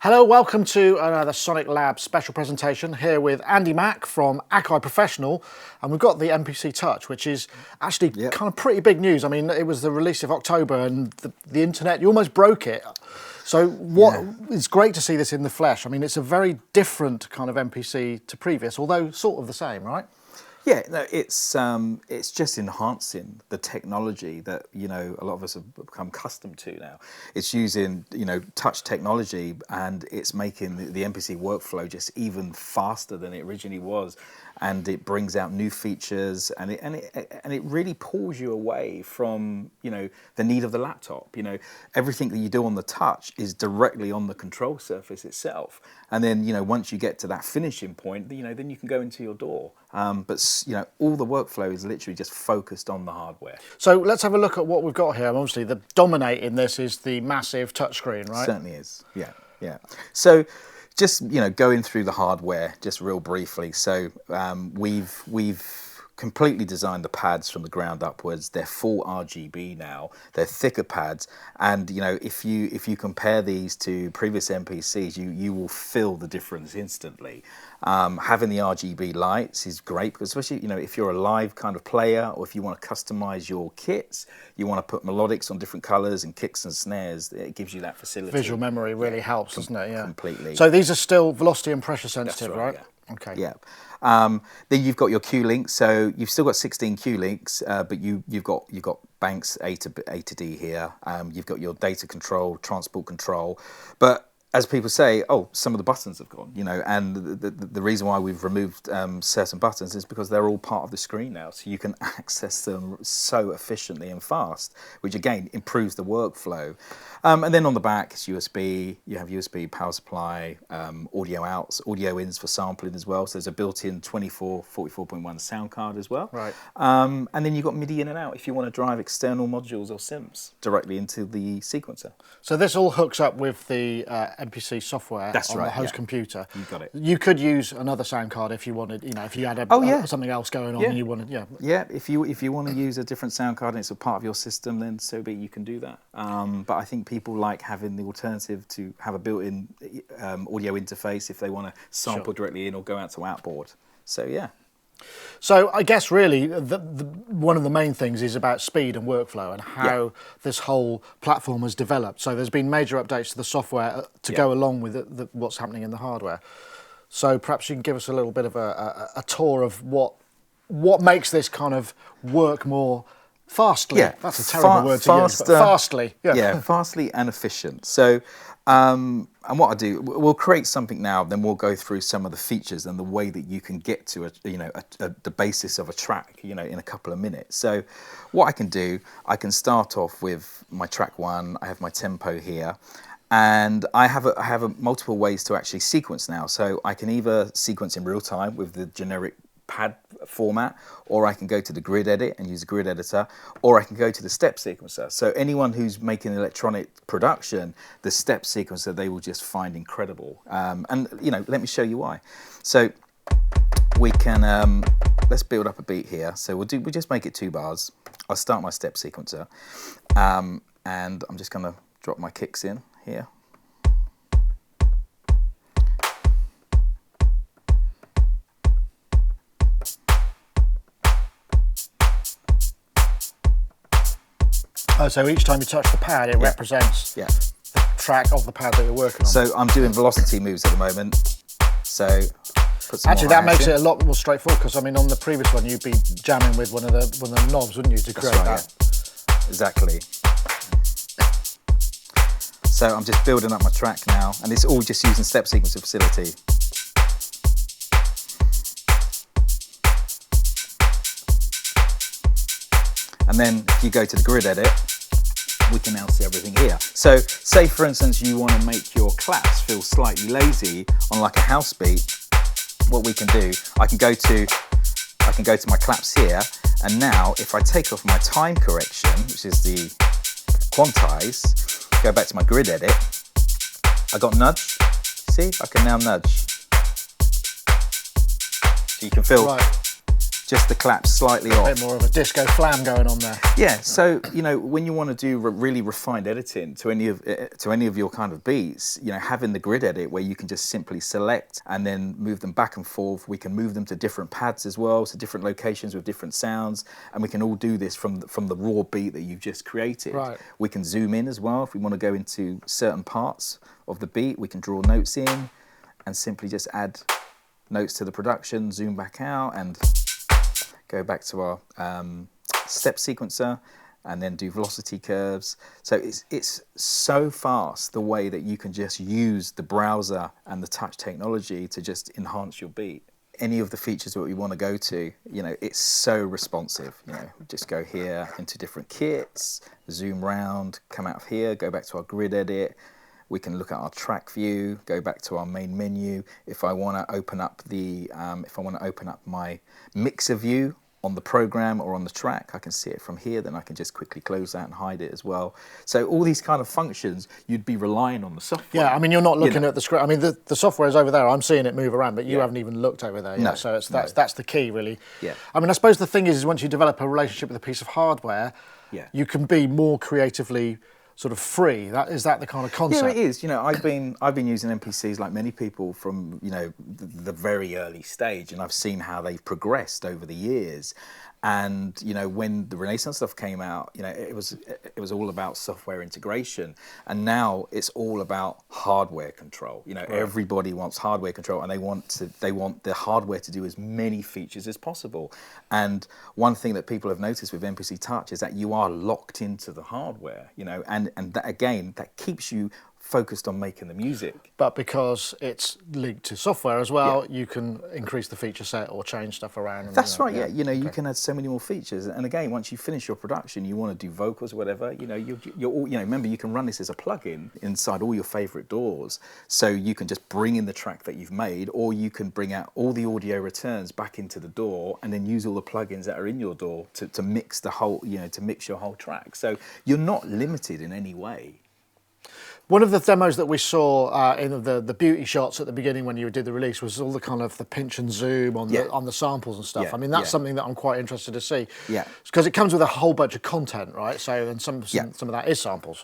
Hello, welcome to another Sonic Lab special presentation here with Andy Mack from Akai Professional, and we've got the MPC Touch, which is actually kind of pretty big news. I mean, it was the release of October and the internet, you almost broke it. So it's great to see this in the flesh. I mean, it's a very different kind of MPC to previous, although sort of the same, right? Yeah, no, it's just enhancing the technology that a lot of us have become accustomed to now. It's using touch technology, and it's making the MPC workflow just even faster than it originally was, and it brings out new features, and it really pulls you away from the need of the laptop. Everything that you do on the touch is directly on the control surface itself, and then once you get to that finishing point, then you can go into your door. But all the workflow is literally just focused on the hardware. So let's have a look at what we've got here. Obviously, the dominate in this is the massive touchscreen, right? Certainly is. Yeah. So just going through the hardware just real briefly. So we've completely designed the pads from the ground upwards. They're full RGB now. They're thicker pads, and if you compare these to previous MPCs, you will feel the difference instantly. Having the RGB lights is great because especially if you're a live kind of player, or if you want to customize your kits, you want to put melodics on different colors and kicks and snares, it gives you that facility. Visual memory really helps, doesn't it? Yeah, completely. So these are still velocity and pressure sensitive, That's right? Yeah. Okay. Yeah. Then you've got your Q links. So you've still got 16 Q links, but you've got banks A to D here. You've got your data control, transport control, but as people say, some of the buttons have gone, and the reason why we've removed certain buttons is because they're all part of the screen now, so you can access them so efficiently and fast, which again improves the workflow. And then on the back it's USB. You have USB power supply, audio outs, audio ins for sampling as well. So there's a built-in 44.1 sound card as well. Right. And then you've got MIDI in and out if you want to drive external modules or synths directly into the sequencer. So this all hooks up with the MPC software on the host computer. You got it. You could use another sound card if you wanted, if you had something else going on and you wanted, Yeah, if you want to use a different sound card and it's a part of your system, then so be it, you can do that. But I think people like having the alternative to have a built-in audio interface if they want to sample directly in or go out to outboard. So yeah. So I guess really one of the main things is about speed and workflow and how this whole platform has developed. So there's been major updates to the software to go along with what's happening in the hardware. So perhaps you can give us a little bit of a tour of what makes this kind of work more fastly. Yeah, that's a terrible word to use, but fastly. Yeah, fastly and efficient. So, and what I do, we'll create something now, then we'll go through some of the features and the way that you can get to the basis of a track, in a couple of minutes. So, what I can do, I can start off with my track one. I have my tempo here. And I have multiple ways to actually sequence now. So I can either sequence in real time with the generic pad format, or I can go to the grid edit and use the grid editor, or I can go to the step sequencer. So anyone who's making electronic production, the step sequencer, they will just find incredible. And let me show you why. So we can, let's build up a beat here. So we'll just make it 2 bars. I'll start my step sequencer. And I'm just gonna drop my kicks in here. Oh, so each time you touch the pad, it represents the track of the pad that you're working on. So I'm doing velocity moves at the moment. So actually, that makes it a lot more straightforward because I mean, on the previous one, you'd be jamming with one of the knobs, wouldn't you, to create that? Yeah. Exactly. So I'm just building up my track now, and it's all just using step sequencer facility. And then if you go to the grid edit, we can now see everything here. So say for instance you want to make your claps feel slightly lazy on like a house beat, what we can do, I can go to my claps here, and now if I take off my time correction, which is the quantize, go back to my grid edit, I got nudge, see, I can now nudge. So you can feel just the clap slightly A off. bit more of a disco flam going on there. Yeah, so you know, when you want to do really refined editing to any of your kind of beats, you know, having the grid edit where you can just simply select and then move them back and forth. We can move them to different pads as well, so different locations with different sounds, and we can all do this from the raw beat that you've just created. Right. We can zoom in as well if we want to go into certain parts of the beat. We can draw notes in and simply just add notes to the production, zoom back out, and go back to our step sequencer, and then do velocity curves. So it's so fast the way that you can just use the browser and the touch technology to just enhance your beat. Any of the features that we want to go to, you know, it's so responsive. You know, just go here into different kits, zoom round, come out of here, go back to our grid edit. We can look at our track view, go back to our main menu. If I want to open up my mixer view on the program or on the track, I can see it from here. Then I can just quickly close that and hide it as well. So all these kind of functions, you'd be relying on the software. Yeah, I mean, you're not looking at the screen. I mean, the software is over there. I'm seeing it move around, but you haven't even looked over there yet. No, So that's the key, really. Yeah. I mean, I suppose the thing is once you develop a relationship with a piece of hardware, you can be more creatively sort of free. Is that the kind of concept? Yeah, it is. You know, I've been using MPCs like many people from, you know, the very early stage, and I've seen how they've progressed over the years. And you know, when the Renaissance stuff came out, you know, it was all about software integration, and now it's all about hardware control. You know, everybody wants hardware control, and they want the hardware to do as many features as possible. And one thing that people have noticed with MPC Touch is that you are locked into the hardware. You know, and that, again, that keeps you focused on making the music. But because it's linked to software as well, you can increase the feature set or change stuff around. And, That's right, yeah. You know, you can add so many more features. And again, once you finish your production, you want to do vocals or whatever, you know, you're all, you know, remember, you can run this as a plugin inside all your favorite DAWs. So you can just bring in the track that you've made, or you can bring out all the audio returns back into the DAW and then use all the plugins that are in your DAW to mix the whole, you know, to mix your whole track. So you're not limited in any way. One of the demos that we saw in the beauty shots at the beginning when you did the release was all the kind of the pinch and zoom on the samples and stuff. Yeah, I mean, that's something that I'm quite interested to see. Yeah. Because it comes with a whole bunch of content, right? So, and some of that is samples.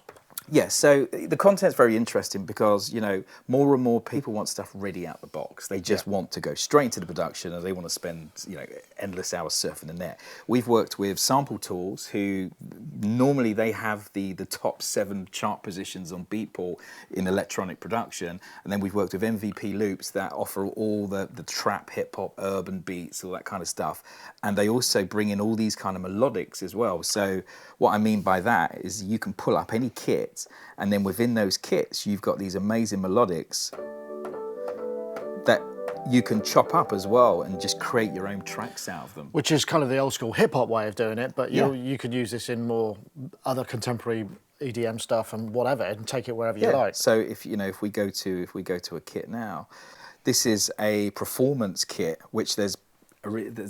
Yeah, so the content's very interesting because, you know, more and more people want stuff ready out the box. They just want to go straight into the production, and they want to spend, you know, endless hours surfing the net. We've worked with Sample Tools, who normally they have the top 7 chart positions on Beatport in electronic production, and then we've worked with MVP Loops that offer all the trap, hip hop, urban beats, all that kind of stuff, and they also bring in all these kind of melodics as well. So what I mean by that is you can pull up any kit, and then within those kits you've got these amazing melodics that you can chop up as well and just create your own tracks out of them. Which is kind of the old school hip hop way of doing it, but you could use this in more other contemporary EDM stuff and whatever, and take it wherever you like. So if we go to a kit now, this is a performance kit, which there's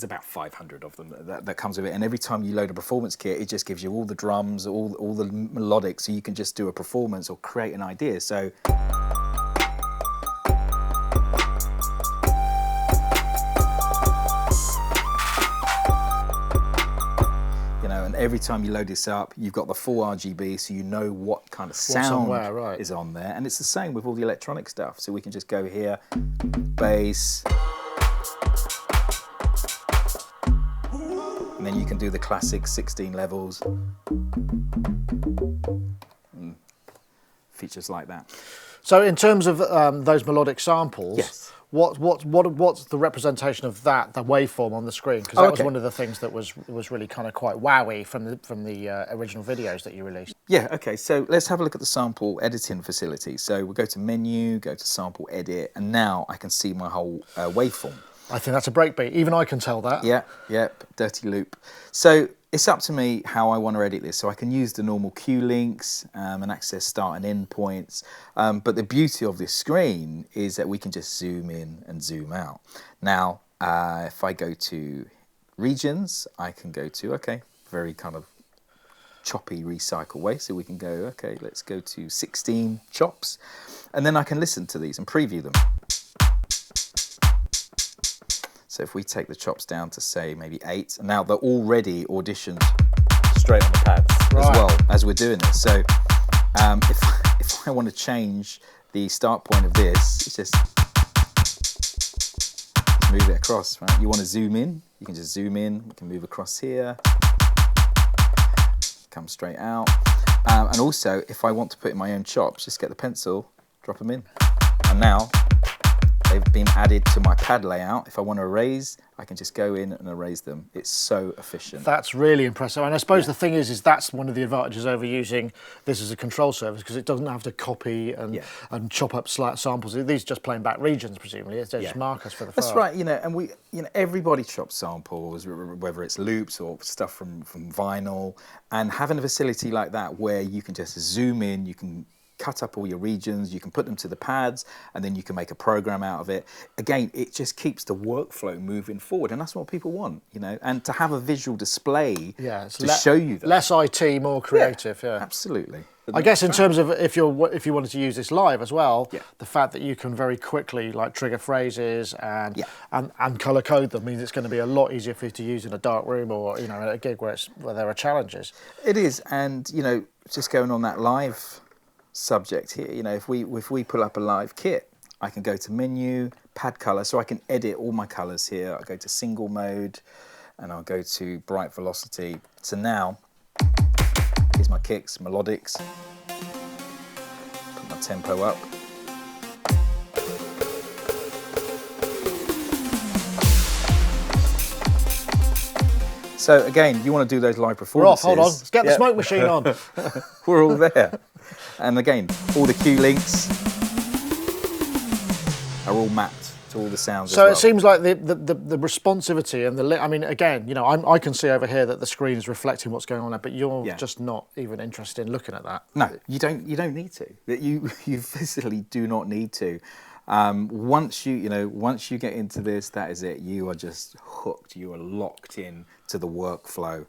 about 500 of them that comes with it, and every time you load a performance kit, it just gives you all the drums, all the melodics, so you can just do a performance or create an idea. So you know, and every time you load this up, you've got the full RGB, so you know what kind of sound is on there. And it's the same with all the electronic stuff, so we can just go here, bass, and then you can do the classic 16 levels, and features like that. So in terms of those melodic samples, yes. What's the representation of that, the waveform on the screen? Because that was one of the things that was really kind of quite wowy from the original videos that you released. Yeah, okay, so let's have a look at the sample editing facility. So we'll go to menu, go to sample edit, and now I can see my whole waveform. I think that's a breakbeat. Even I can tell that. Yeah, dirty loop. So it's up to me how I want to edit this. So I can use the normal cue links and access start and end points. But the beauty of this screen is that we can just zoom in and zoom out. Now, if I go to regions, I can go to, very kind of choppy recycle way. So we can go, let's go to 16 chops. And then I can listen to these and preview them. So So if we take the chops down to say maybe 8, and now they're already auditioned straight on the pads as well as we're doing this. So if I want to change the start point of this, it's just move it across, right? You want to zoom in, you can just zoom in, we can move across here, come straight out. And also, if I want to put in my own chops, just get the pencil, drop them in. And now, they've been added to my pad layout. If I want to erase, I can just go in and erase them. It's so efficient. That's really impressive. And I suppose the thing is that's one of the advantages over using this as a control surface, because it doesn't have to copy and chop up slight samples. These are just plain back regions, presumably. They're just markers for the file. That's right. And everybody chops samples, whether it's loops or stuff from vinyl, and having a facility like that where you can just zoom in, you can cut up all your regions, you can put them to the pads, and then you can make a program out of it. Again, it just keeps the workflow moving forward, and that's what people want, and to have a visual display to show you that. Less IT, more creative, Absolutely. I guess in terms of if you wanted to use this live as well, the fact that you can very quickly trigger phrases and colour code them means it's going to be a lot easier for you to use in a dark room or at a gig where there are challenges. It is, and just going on that live subject here, if we pull up a live kit, I can go to menu, pad color, so I can edit all my colors here. I go to single mode and I'll go to bright velocity. So now here's my kicks, melodics, put my tempo up. So again, you want to do those live performances. We're off, hold on, let's get the smoke machine on. We're all there. And again, all the cue links are all mapped to all the sounds as well. So it seems like the responsivity and again, I can see over here that the screen is reflecting what's going on there, but you're just not even interested in looking at that. No, you don't need to. You physically do not need to. Once you get into this, that is it. You are just hooked. You are locked in to the workflow.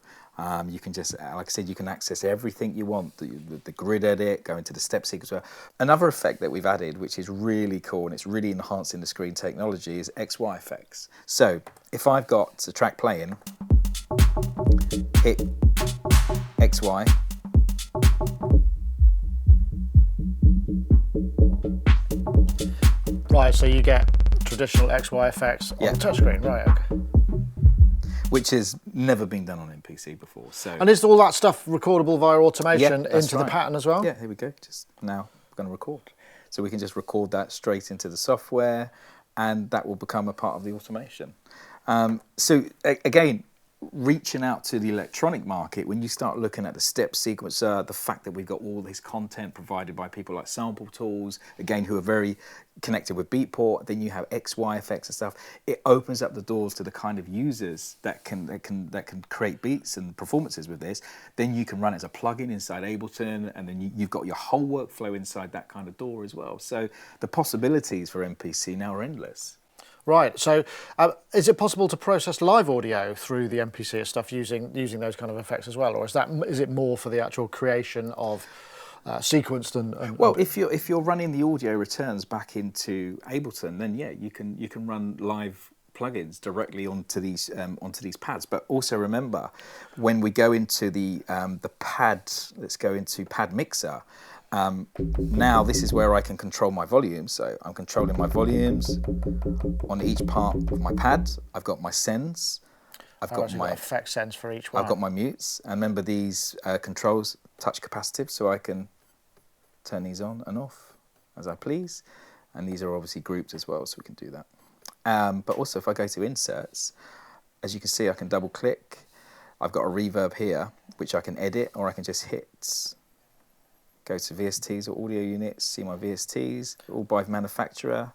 You can just, like I said, you can access everything you want, the grid edit, go into the step sequence. Another effect that we've added, which is really cool and it's really enhancing the screen technology, is XY effects. So if I've got a track playing, hit XY, right, so you get traditional XY effects on the touchscreen, right, okay. Which has never been done on MPC before. And is all that stuff recordable via automation into the pattern as well? Yeah, here we go. Just now we're going to record. So we can just record that straight into the software and that will become a part of the automation. So again, reaching out to the electronic market, when you start looking at the step sequencer, the fact that we've got all this content provided by people like Sample Tools, again, who are very connected with Beatport, then you have XY effects and stuff. It opens up the doors to the kind of users that can create beats and performances with this. Then you can run it as a plugin inside Ableton, and then you've got your whole workflow inside that kind of door as well. So the possibilities for MPC now are endless. Right, so is it possible to process live audio through the MPC stuff using those kind of effects as well, or is it more for the actual creation of sequenced and well, if you're running the audio returns back into Ableton, then you can run live plugins directly onto these pads. But also remember, when we go into the pad, let's go into Pad Mixer. Now this is where I can control my volumes. So I'm controlling my volumes on each part of my pad. I've got my sends. I've got my effect sends for each one. I've got my mutes. And remember, these controls touch capacitive, so I can turn these on and off as I please. And these are obviously grouped as well, so we can do that. But also, if I go to inserts, as you can see, I can double click. I've got a reverb here, which I can edit, or I can just hit. Go to VSTs or audio units, see my VSTs, all by manufacturer,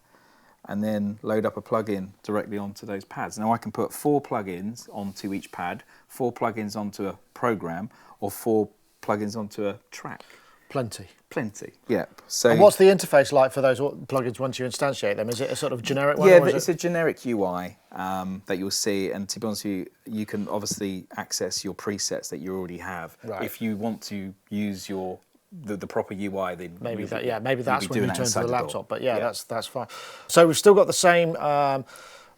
and then load up a plugin directly onto those pads. Now I can put 4 plugins onto each pad, 4 plugins onto a program, or 4 plugins onto a track. Plenty, yeah. So, and what's the interface like for those plugins once you instantiate them? Is it a sort of generic one? Yeah, but it's a generic UI that you'll see, and to be honest with you, you can obviously access your presets that you already have. Right. If you want to use the proper UI, then maybe that's when you turn to the laptop. But that's fine. So we've still got the same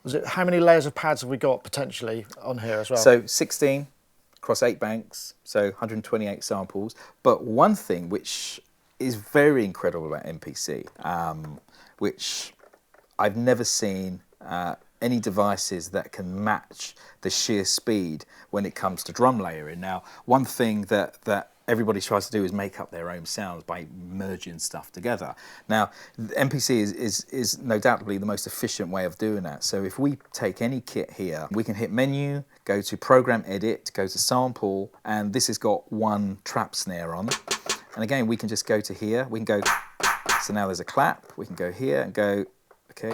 Was it, how many layers of pads have we got potentially on here as well? So 16 across 8 banks, so 128 samples. But one thing which is very incredible about MPC, which I've never seen any devices that can match the sheer speed when it comes to drum layering. Now, one thing that everybody tries to do is make up their own sounds by merging stuff together. Now, MPC is no doubtly the most efficient way of doing that. So if we take any kit here, we can hit menu, go to program edit, go to sample, and this has got one trap snare on. And again, we can just go to here, we can go, so now there's a clap, we can go here and go, okay,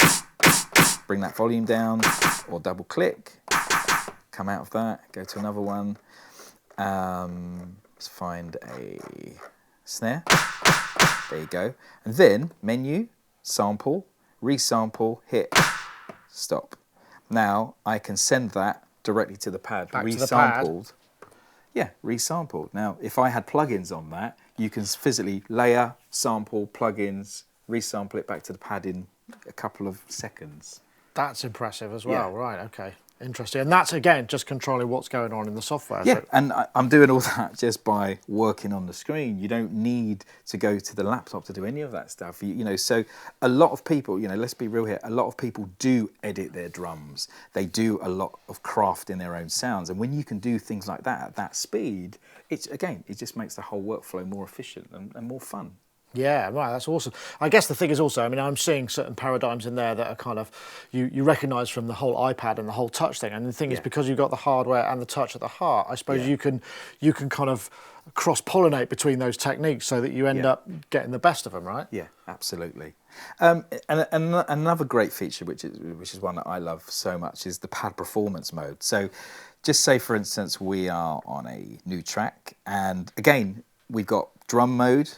bring that volume down, or double click, come out of that, go to another one. Let's find a snare. There you go. And then menu, sample, resample, hit, stop. Now I can send that directly to the pad, back resampled. Yeah, resampled. Now, if I had plugins on that, you can physically layer, sample, plugins, resample it back to the pad in a couple of seconds. That's impressive as well. Yeah. Right, okay. Interesting. And that's, again, just controlling what's going on in the software. Yeah, and I'm doing all that just by working on the screen. You don't need to go to the laptop to do any of that stuff. You know, so a lot of people, you know, let's be real here, a lot of people do edit their drums. They do a lot of craft in their own sounds. And when you can do things like that at that speed, it just makes the whole workflow more efficient and more fun. Yeah, right, that's awesome. I guess the thing is also, I mean, I'm seeing certain paradigms in there that are kind of, you recognise from the whole iPad and the whole touch thing. And the thing is, because you've got the hardware and the touch at the heart, I suppose you can kind of cross-pollinate between those techniques so that you end up getting the best of them, right? Yeah, absolutely. And another great feature, which is one that I love so much, is the pad performance mode. So just say, for instance, we are on a new track, and again, we've got drum mode,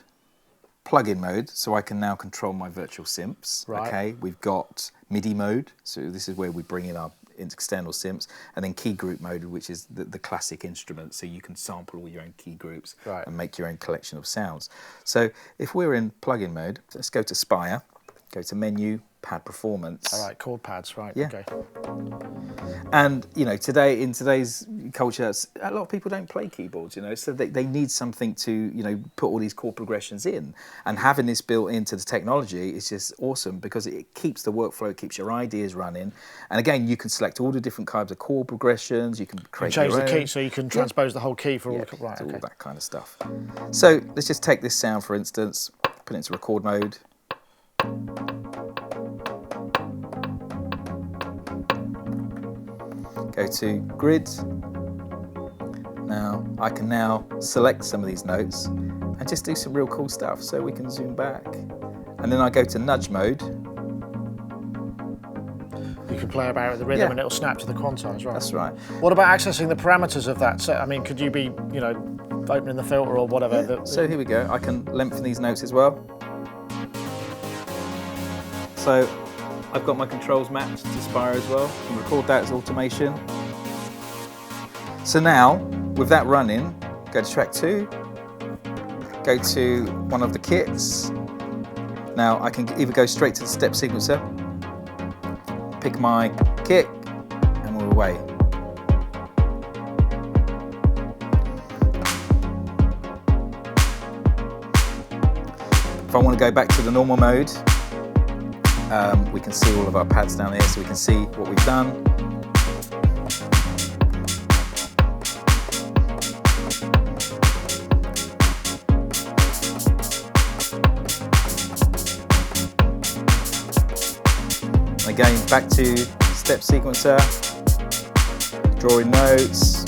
plug-in mode, so I can now control my virtual synths. Right. Okay, we've got MIDI mode, so this is where we bring in our external synths, and then key group mode, which is the classic instrument, so you can sample all your own key groups and make your own collection of sounds. So if we're in plug-in mode, let's go to Spire, go to menu, pad performance. All right, chord pads, right, yeah. Okay. And, you know, in today's culture, a lot of people don't play keyboards, you know, so they need something to, you know, put all these chord progressions in. And having this built into the technology is just awesome because it keeps the workflow, it keeps your ideas running. And again, you can select all the different kinds of chord progressions, you can create change your the own. key, so you can transpose the whole key for all the... Right, all that kind of stuff. So let's just take this sound, for instance, put it into record mode. Go to grid. Now I can now select some of these notes and just do some real cool stuff. So we can zoom back, and then I go to nudge mode. You can play about with the rhythm and it'll snap to the quantize, right? That's right. What about accessing the parameters of that? So, I mean, could you be, you know, opening the filter or whatever? Yeah. So here we go. I can lengthen these notes as well. So I've got my controls matched to Spire as well. I can record that as automation. So now, with that running, go to track 2, go to one of the kits. Now I can either go straight to the step sequencer, pick my kit, and we're away. If I want to go back to the normal mode, we can see all of our pads down here, so we can see what we've done. Again, back to step sequencer, drawing notes.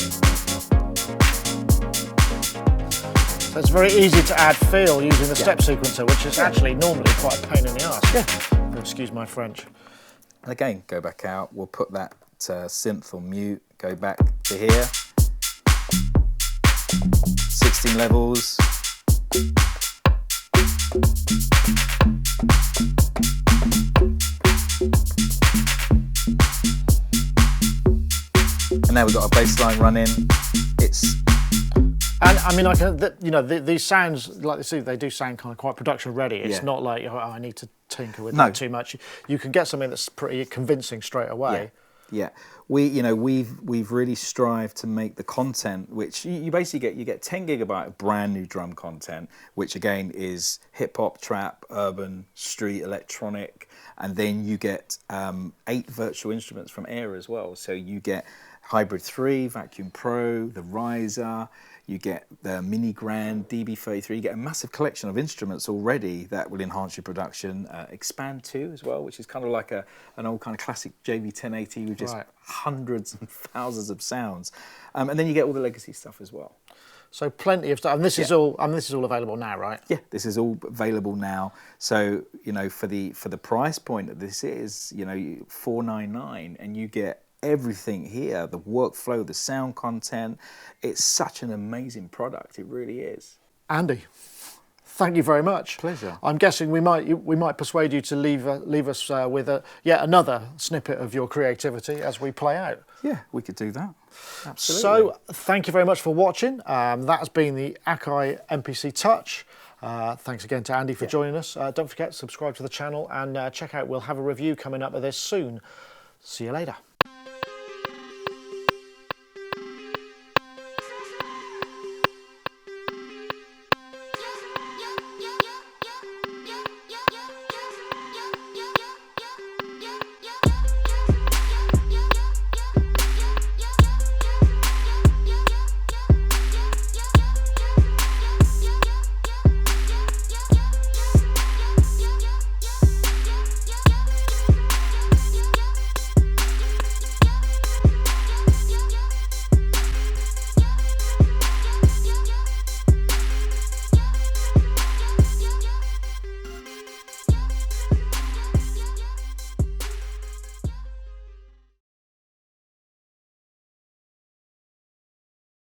So it's very easy to add feel using the step sequencer, which is actually normally quite a pain in the arse. Yeah. Excuse my French. And again, go back out. We'll put that synth on mute. Go back to here. 16 levels. And now we've got our bass line running. And I mean, you know, these sounds, like they do sound kind of quite production ready. It's not like, oh, I need to tinker with that too much. You can get something that's pretty convincing straight away. Yeah, we've really strived to make the content, which you basically get 10 gigabyte of brand new drum content, which again is hip hop, trap, urban, street, electronic, and then you get 8 virtual instruments from Air as well. So you get Hybrid 3, Vacuum Pro, the Riser, you get the Mini Grand, DB33, you get a massive collection of instruments already that will enhance your production. Expand 2 as well, which is kind of like an old kind of classic JV1080 with just hundreds and thousands of sounds. And then you get all the legacy stuff as well. So plenty of stuff, and this is all. This is all available now, right? Yeah, this is all available now. So for the price point that this is, $499, and you get everything here, the workflow, the sound content. It's such an amazing product. It really is. Andy, thank you very much. Pleasure. I'm guessing we might persuade you to leave us with yet another snippet of your creativity as we play out. Yeah, we could do that. Absolutely. So thank you very much for watching. That has been the Akai MPC Touch. Thanks again to Andy for joining us. Don't forget, subscribe to the channel and check out, we'll have a review coming up of this soon. See you later.